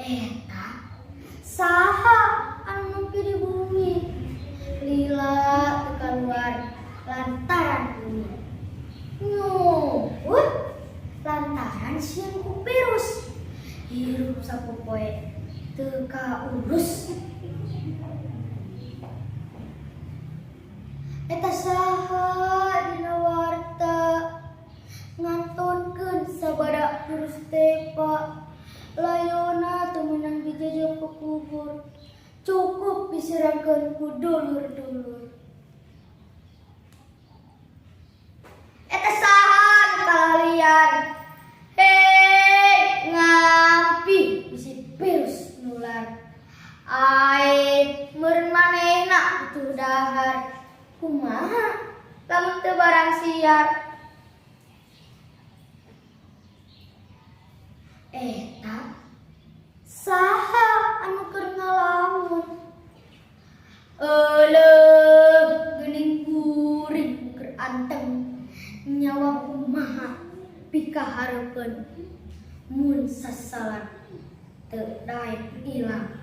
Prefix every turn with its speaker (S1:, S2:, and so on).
S1: Eta saha anu di bumi lila teka luar lantaran bumi nyuwut lantaran sieun ku virus hirup sapopoe teu kaurus. Eta saha dina warta ngantonkeun sabada virus tepa layona teu meunang dijajah ku kubur cukup diserangkeun ku dulur-dulur. Eta saha nu kalalian hei ngampi bisi virus nular ae meureun manehna butuh dahar kumaha lamun teu barang siar. Eta saha anu keur ngalamun euleug geuning kuring keur anteng nyawa kumaha pikahareupkeun mun sasalat teu daek ilang.